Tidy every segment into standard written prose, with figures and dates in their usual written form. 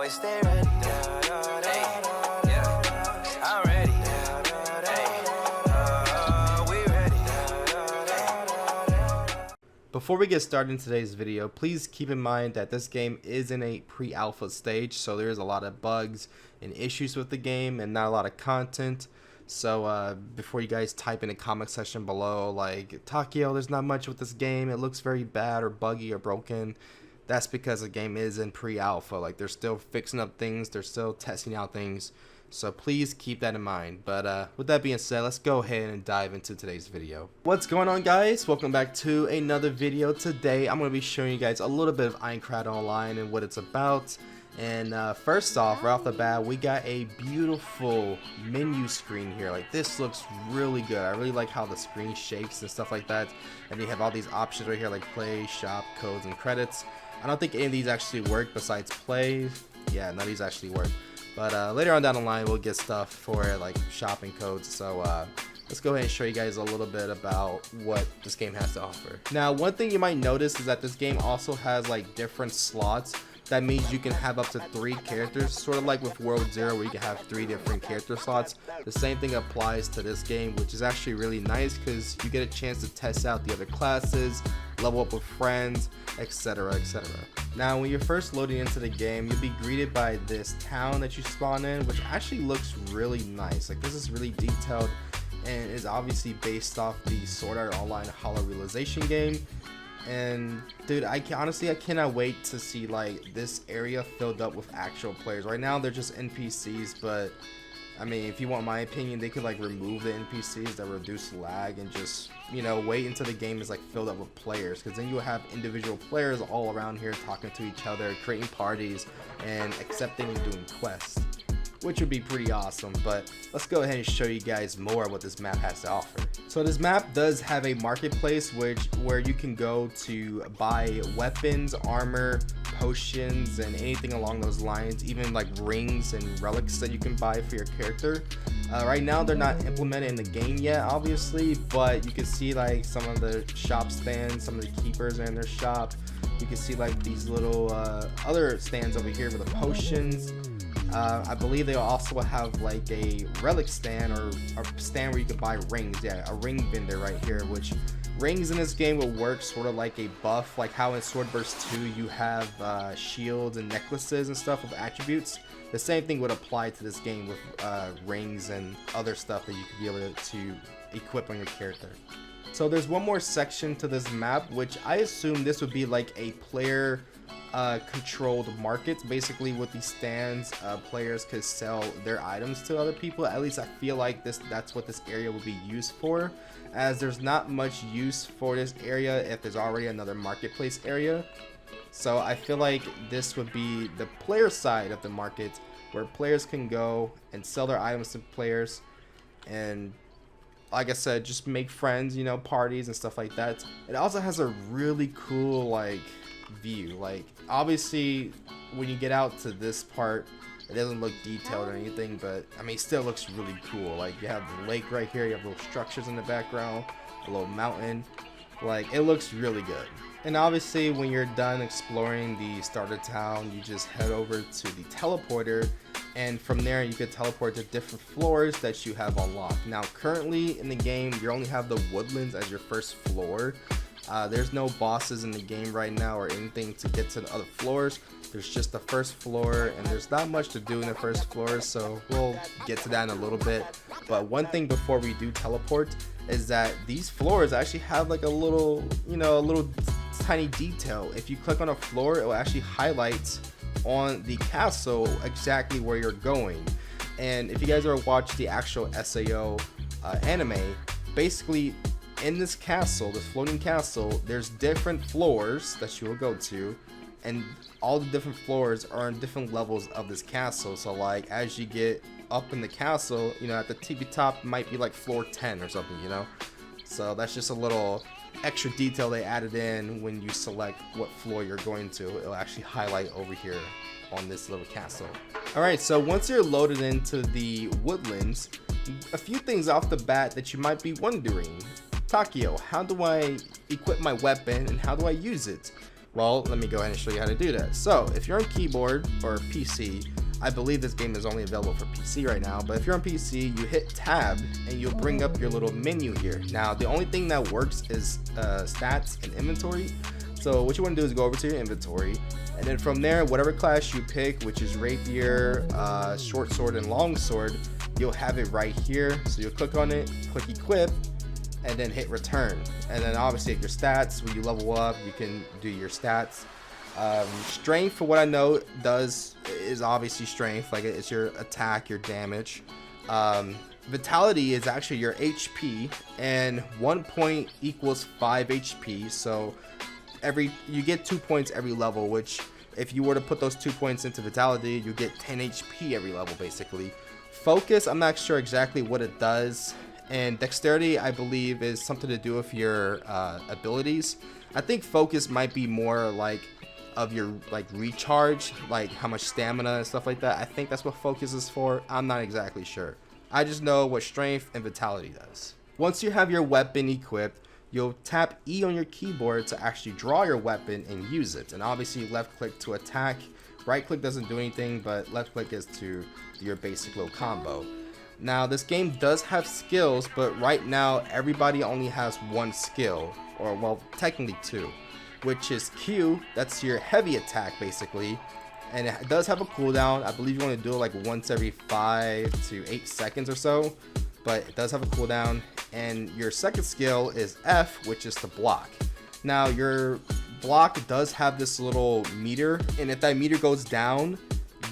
always stay ready. Hey, yeah, I'm ready. Hey, we ready. Before we get started in today's video, please keep in mind that this game is in a pre-alpha stage, so there's a lot of bugs and issues with the game and not a lot of content. So before you guys type in the comment section below like, Takeoi, there's not much with this game, it looks very bad or buggy or broken, that's because the game is in pre-alpha. Like, they're still fixing up things, they're still testing out things, so please keep that in mind. But with that being said, let's go ahead and dive into today's video. What's going on, guys? Welcome back to another video. Today I'm going to be showing you guys a little bit of Aincrad Online and what it's about. And first off, right off the bat, we got a beautiful menu screen here. Like, this looks really good. I really like how the screen shakes and stuff like that. And you have all these options right here like play, shop, codes, and credits. I don't think any of these actually work besides play. Yeah, none of these actually work. But later on down the line, we'll get stuff for like shopping codes. So let's go ahead and show you guys a little bit about what this game has to offer. Now, one thing you might notice is that this game also has like different slots. That means you can have up to 3 characters, sort of like with World Zero where you can have 3 different character slots. The same thing applies to this game, which is actually really nice because you get a chance to test out the other classes, level up with friends, etc, etc. Now, when you're first loading into the game, you'll be greeted by this town that you spawn in, which actually looks really nice. Like, this is really detailed and is obviously based off the Sword Art Online Hollow Realization game. And dude, I cannot wait to see like this area filled up with actual players. Right now they're just NPCs, but I mean, if you want my opinion, they could like remove the NPCs that reduce lag and just, you know, wait until the game is like filled up with players, because then you'll have individual players all around here talking to each other, creating parties, and accepting and doing quests, which would be pretty awesome. But let's go ahead and show you guys more of what this map has to offer. So this map does have a marketplace where you can go to buy weapons, armor, potions, and anything along those lines, even like rings and relics that you can buy for your character. Right now they're not implemented in the game yet, obviously, but you can see like some of the shop stands, some of the keepers are in their shop. You can see like these little other stands over here with the potions. I believe they also have like a relic stand or a stand where you can buy rings. Yeah, a ring vendor right here, which rings in this game will work sort of like a buff, like how in Swordburst 2 you have shields and necklaces and stuff with attributes. The same thing would apply to this game with rings and other stuff that you could be able to equip on your character. So there's one more section to this map, which I assume this would be like a player controlled markets. Basically with these stands, players could sell their items to other people. At least I feel like that's what this area would be used for, as there's not much use for this area if there's already another marketplace area. So I feel like this would be the player side of the market, where players can go and sell their items to players, and like I said, just make friends, you know, parties and stuff like that. It also has a really cool like view. Like, obviously when you get out to this part, it doesn't look detailed or anything, but I mean, it still looks really cool. Like, you have the lake right here, you have little structures in the background, a little mountain. Like, it looks really good. And obviously when you're done exploring the starter town, you just head over to the teleporter, and from there you could teleport to different floors that you have unlocked. Now currently in the game, you only have the woodlands as your first floor. There's no bosses in the game right now or anything to get to the other floors. There's just the first floor, and there's not much to do in the first floor, so we'll get to that in a little bit. But one thing before we do teleport is that these floors actually have like a little, you know, a little tiny detail. If you click on a floor, it will actually highlight on the castle exactly where you're going. And if you guys ever watched the actual SAO anime, basically in this castle, this floating castle, there's different floors that you will go to, and all the different floors are on different levels of this castle. So like, as you get up in the castle, you know, at the tippy top might be like floor 10 or something, you know. So that's just a little extra detail they added in. When you select what floor you're going to, it'll actually highlight over here on this little castle. Alright, so once you're loaded into the woodlands, a few things off the bat that you might be wondering. Takeoi, how do I equip my weapon and how do I use it? Well, let me go ahead and show you how to do that. So if you're on keyboard or PC, I believe this game is only available for PC right now, but if you're on PC, you hit tab and you'll bring up your little menu here. Now, the only thing that works is stats and inventory. So what you want to do is go over to your inventory, and then from there, whatever class you pick, which is rapier, short sword, and long sword, you'll have it right here. So you'll click on it, click equip, and then hit return. And then obviously your stats, when you level up, you can do your stats. Strength, for what I know, is obviously strength, like it's your attack, your damage. Vitality is actually your HP, and 1 point equals 5 HP. So you get 2 points every level, which if you were to put those 2 points into vitality, you get 10 HP every level basically. Focus, I'm not sure exactly what it does. And dexterity, I believe, is something to do with your abilities. I think focus might be more like of your recharge, like how much stamina and stuff like that. I think that's what focus is for. I'm not exactly sure. I just know what strength and vitality does. Once you have your weapon equipped, you'll tap E on your keyboard to actually draw your weapon and use it. And obviously left click to attack. Right click doesn't do anything, but left click is to do your basic little combo. Now this game does have skills, but right now everybody only has one skill, or well, technically two, which is Q. That's your heavy attack basically, and it does have a cooldown. I believe you want to do it like once every 5 to 8 seconds or so, but it does have a cooldown. And your second skill is F, which is to block. Now your block does have this little meter, and if that meter goes down,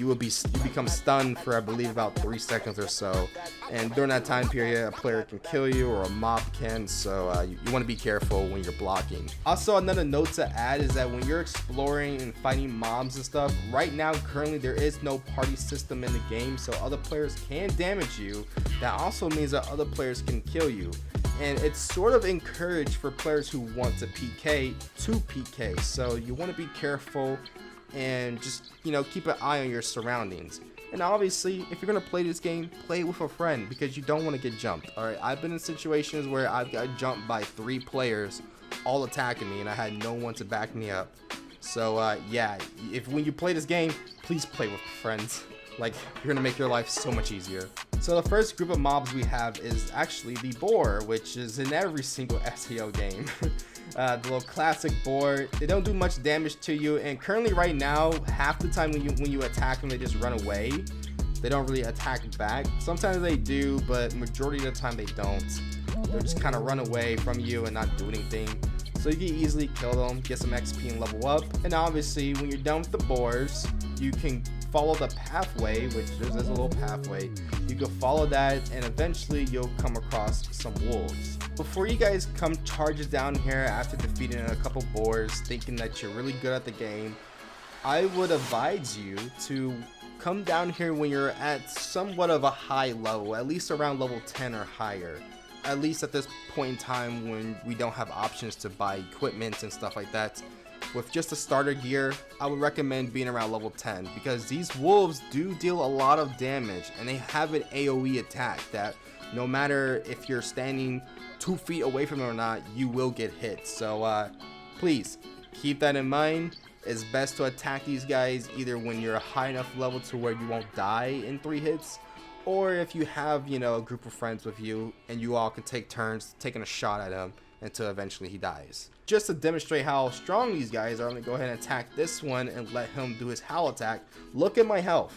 you become stunned for I believe about 3 seconds or so, and during that time period a player can kill you or a mob can, so you want to be careful when you're blocking. Also, another note to add is that when you're exploring and fighting mobs and stuff, right now currently there is no party system in the game, so other players can damage you. That also means that other players can kill you, and it's sort of encouraged for players who want to PK to PK, so you want to be careful and just, keep an eye on your surroundings. And obviously, if you're gonna play this game, play it with a friend, because you don't want to get jumped. Alright, I've been in situations where I've got jumped by 3 players all attacking me and I had no one to back me up. So yeah, when you play this game, please play with friends. Like, you're gonna make your life so much easier. So the first group of mobs we have is actually the boar, which is in every single SAO game. The little classic boar. They don't do much damage to you, and currently right now, half the time when you attack them, they just run away. They don't really attack back. Sometimes they do, but majority of the time they don't. They'll just kind of run away from you and not do anything. So you can easily kill them, get some XP and level up. And obviously, when you're done with the boars, you can follow the pathway, which there's a little pathway. You can follow that, and eventually you'll come across some wolves. Before you guys come charges down here after defeating a couple boars, thinking that you're really good at the game, I would advise you to come down here when you're at somewhat of a high level, at least around level 10 or higher. At least at this point in time when we don't have options to buy equipment and stuff like that. With just a starter gear, I would recommend being around level 10, because these wolves do deal a lot of damage, and they have an AoE attack that no matter if you're standing 2 feet away from them or not, you will get hit. So please keep that in mind. It's best to attack these guys either when you're a high enough level to where you won't die in 3 hits, or if you have, a group of friends with you and you all can take turns taking a shot at him until eventually he dies. Just to demonstrate how strong these guys are, I'm gonna go ahead and attack this one and let him do his howl attack. Look at my health.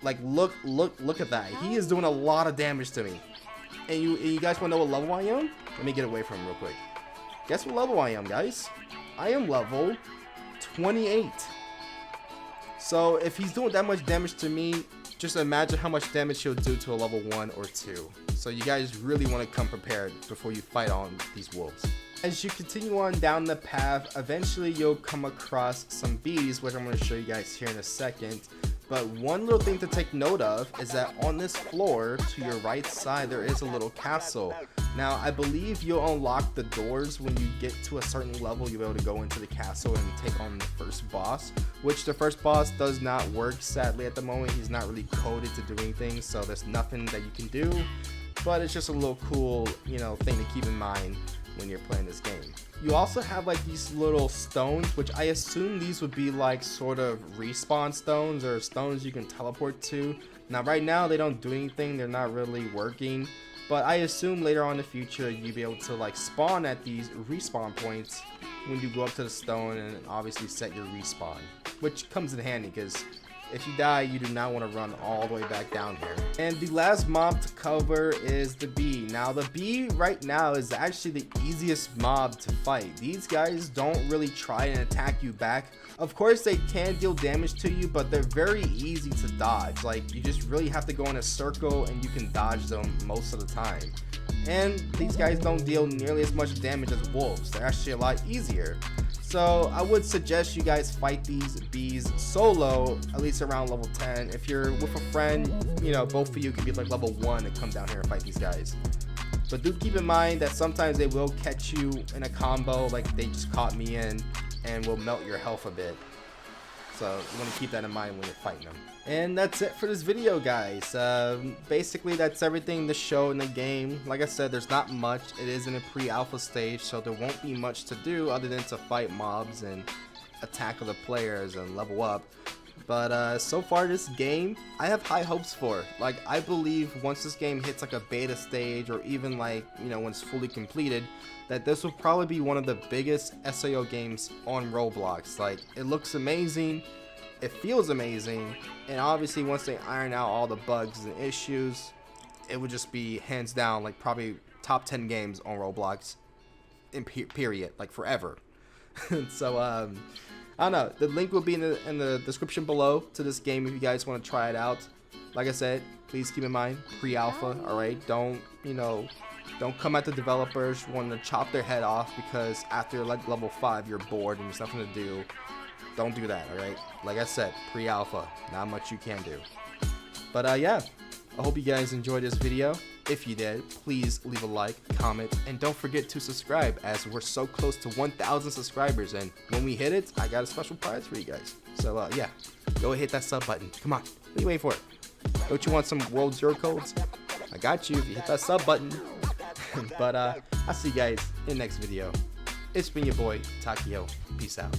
Like, look at that. He is doing a lot of damage to me. And you guys want to know what level I am? Let me get away from him real quick. Guess what level I am, guys? I am level 28. So if he's doing that much damage to me, just imagine how much damage he'll do to a level 1 or 2. So you guys really want to come prepared before you fight on these wolves. As you continue on down the path, eventually you'll come across some bees, which I'm going to show you guys here in a second. But one little thing to take note of is that on this floor to your right side there is a little castle. Now I believe you'll unlock the doors when you get to a certain level. You'll be able to go into the castle and take on the first boss, which the first boss does not work sadly at the moment. He's not really coded to do anything, so there's nothing that you can do, but it's just a little cool thing to keep in mind. when you're playing this game. You also have like these little stones, which I assume these would be like sort of respawn stones or stones you can teleport to. Now right now they don't do anything, they're not really working, but I assume later on in the future you'll be able to like spawn at these respawn points when you go up to the stone and obviously set your respawn, which comes in handy because if you die, you do not want to run all the way back down here. And the last mob to cover is the bee. Now the bee right now is actually the easiest mob to fight. These guys don't really try and attack you back. Of course they can deal damage to you, but they're very easy to dodge. Like you just really have to go in a circle and you can dodge them most of the time. And these guys don't deal nearly as much damage as wolves. They're actually a lot easier. So I would suggest you guys fight these bees solo, at least around level 10. If you're with a friend, you know, both of you can be like level 1 and come down here and fight these guys. But do keep in mind that sometimes they will catch you in a combo, like they just caught me in, and will melt your health a bit. So you want to keep that in mind when you're fighting them. And that's it for this video, guys. Basically that's everything to show in the game. Like I said, there's not much. It is in a pre-alpha stage, so there won't be much to do other than to fight mobs and attack other players and level up. But so far this game, I have high hopes for. Like I believe once this game hits like a beta stage, or even like, you know, when it's fully completed, that this will probably be one of the biggest SAO games on Roblox. Like it looks amazing, it feels amazing, and obviously once they iron out all the bugs and issues, it would just be hands down like probably top 10 games on Roblox in period, like forever. So I don't know, the link will be in the description below to this game if you guys want to try it out. Like I said, please keep in mind pre-alpha. All right, don't come at the developers wanting to chop their head off because after like level 5 you're bored and there's nothing to do. Don't do that, alright? Like I said, pre-alpha, not much you can do. But yeah, I hope you guys enjoyed this video. If you did, please leave a like, comment, and don't forget to subscribe, as we're so close to 1,000 subscribers, and when we hit it, I got a special prize for you guys. So yeah, go hit that sub button. Come on, what are you waiting for? Don't you want some World Zero codes? I got you if you hit that sub button. But I'll see you guys in the next video. It's been your boy, Takeoi. Peace out.